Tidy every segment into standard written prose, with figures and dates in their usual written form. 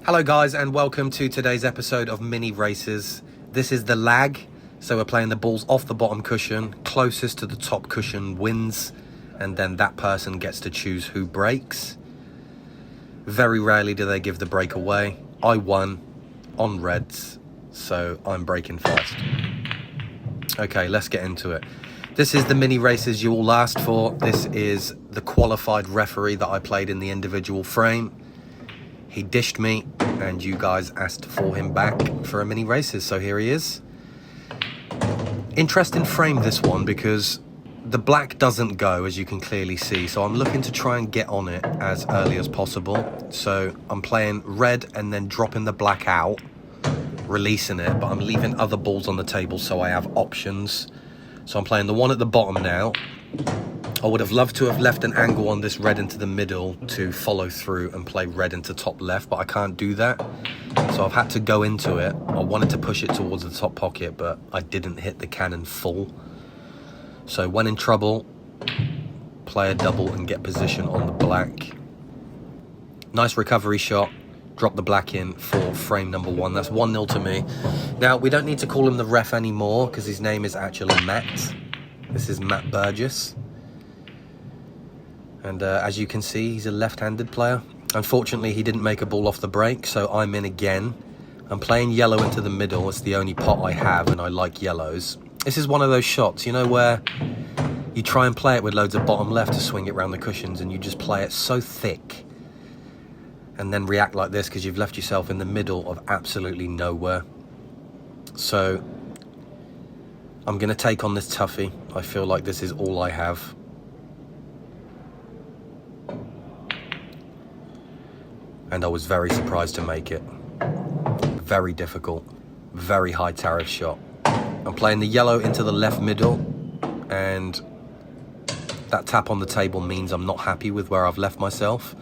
Hello guys, and welcome to today's episode of Mini Races. This is the lag, so we're playing the balls off the bottom cushion. Closest to the top cushion wins, and then that person gets to choose who breaks. Very rarely do they give the break away. I won on reds, so I'm breaking first. Okay, let's get into it. This is the mini races you all asked for. This is the qualified referee that I played in the individual frame. He dished me, and you guys asked for him back for a mini races, so here he is. Interesting frame, this one, because the black doesn't go, as you can clearly see, so I'm looking to try and get on it as early as possible. So I'm playing red and then dropping the black out, releasing it, but I'm leaving other balls on the table so I have options. So I'm playing the one at the bottom now. I would have loved to have left an angle on this red into the middle to follow through and play red into top left, but I can't do that. So I've had to go into it. I wanted to push it towards the top pocket, but I didn't hit the cannon full. So when in trouble, play a double and get position on the black. Nice recovery shot. Drop the black in for frame number one. That's 1-0 to me. Now, we don't need to call him the ref anymore because his name is actually Matt. This is Matt Burgess. And as you can see, he's a left-handed player. Unfortunately, he didn't make a ball off the break, so I'm in again. I'm playing yellow into the middle. It's the only pot I have, and I like yellows. This is one of those shots, you know, where you try and play it with loads of bottom left to swing it around the cushions, and you just play it so thick and then react like this because you've left yourself in the middle of absolutely nowhere. So I'm going to take on this toughie. I feel like this is all I have. And I was very surprised to make it. Very difficult, very high tariff shot. I'm playing the yellow into the left middle, and that tap on the table means I'm not happy with where I've left myself.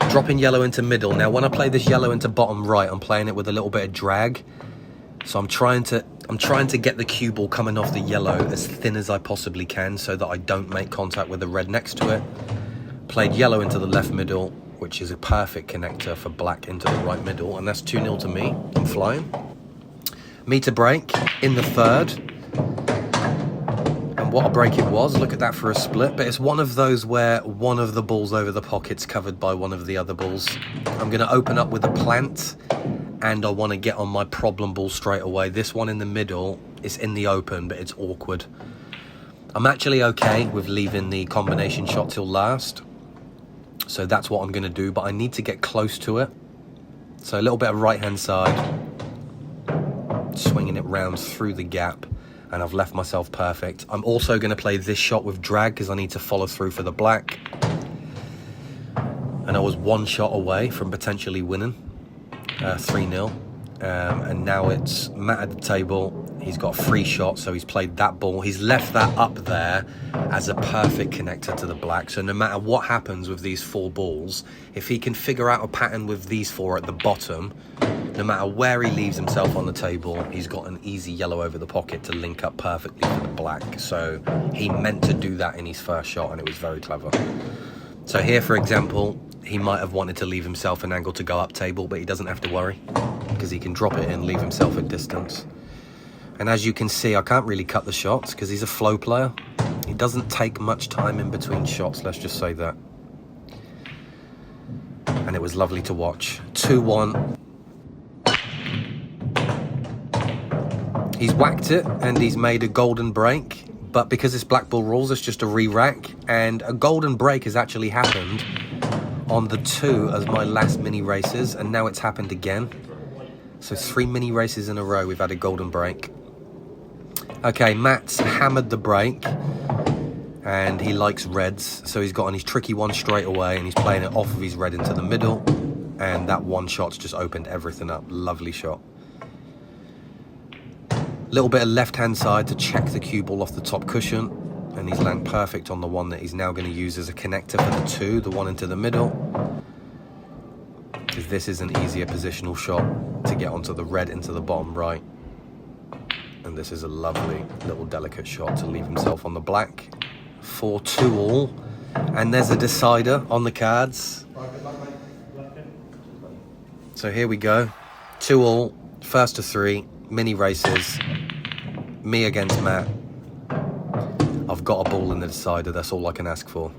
Dropping yellow into middle. Now when I play this yellow into bottom right, I'm playing it with a little bit of drag. So I'm trying to get the cue ball coming off the yellow as thin as I possibly can so that I don't make contact with the red next to it. Played yellow into the left middle, which is a perfect connector for black into the right middle, and that's 2-0 to me. I'm flying. Me to break in the third. And what a break it was. Look at that for a split. But it's one of those where one of the balls over the pocket's covered by one of the other balls. I'm going to open up with a plant, and I want to get on my problem ball straight away. This one in the middle is in the open, but it's awkward. I'm actually okay with leaving the combination shot till last. So that's what I'm going to do, but I need to get close to it. So a little bit of right-hand side. Swinging it round through the gap. And I've left myself perfect. I'm also going to play this shot with drag because I need to follow through for the black. And I was one shot away from potentially winning. 3-0. And now it's Matt at the table. He's got a free shot, so he's played that ball. He's left that up there as a perfect connector to the black. So no matter what happens with these four balls, if he can figure out a pattern with these four at the bottom, no matter where he leaves himself on the table, he's got an easy yellow over the pocket to link up perfectly for the black. So he meant to do that in his first shot, and it was very clever. So here, for example, he might have wanted to leave himself an angle to go up table, but he doesn't have to worry because he can drop it in, leave himself at distance. And as you can see, I can't really cut the shots because he's a flow player. He doesn't take much time in between shots, let's just say that. And it was lovely to watch. 2-1. He's whacked it and he's made a golden break. But because it's black ball rules, it's just a re-rack. And a golden break has actually happened on the 2 as my last mini races. And now it's happened again. So 3 mini races in a row, we've had a golden break. Okay, Matt's hammered the break, and he likes reds, so he's got on his tricky one straight away, and he's playing it off of his red into the middle, and that one shot's just opened everything up. Lovely shot. Little bit of left-hand side to check the cue ball off the top cushion, and he's landed perfect on the one that he's now going to use as a connector for the 2, the one into the middle. Because this is an easier positional shot to get onto the red into the bottom right. And this is a lovely little delicate shot to leave himself on the black. 4-2 all. And there's a decider on the cards. So here we go. 2-all, first to 3, mini races. Me against Matt. I've got a ball in the decider, that's all I can ask for.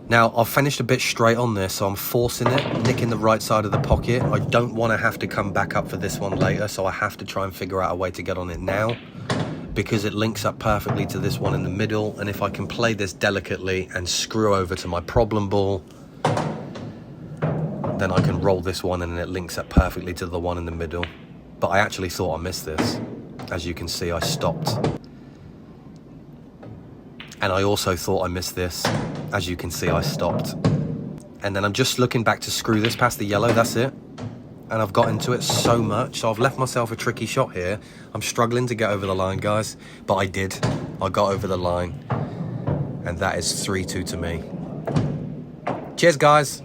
Now, I've finished a bit straight on this, so I'm forcing it, nicking the right side of the pocket. I don't want to have to come back up for this one later, so I have to try and figure out a way to get on it now, because it links up perfectly to this one in the middle, and if I can play this delicately and screw over to my problem ball, then I can roll this one and it links up perfectly to the one in the middle. But I actually thought I missed this. As you can see, I stopped. And I also thought I missed this. As you can see, I stopped. And then I'm just looking back to screw this past the yellow, that's it. And I've got into it so much, so I've left myself a tricky shot here. I'm struggling to get over the line, guys, but I did. I got over the line. And that is 3-2 to me. Cheers, guys.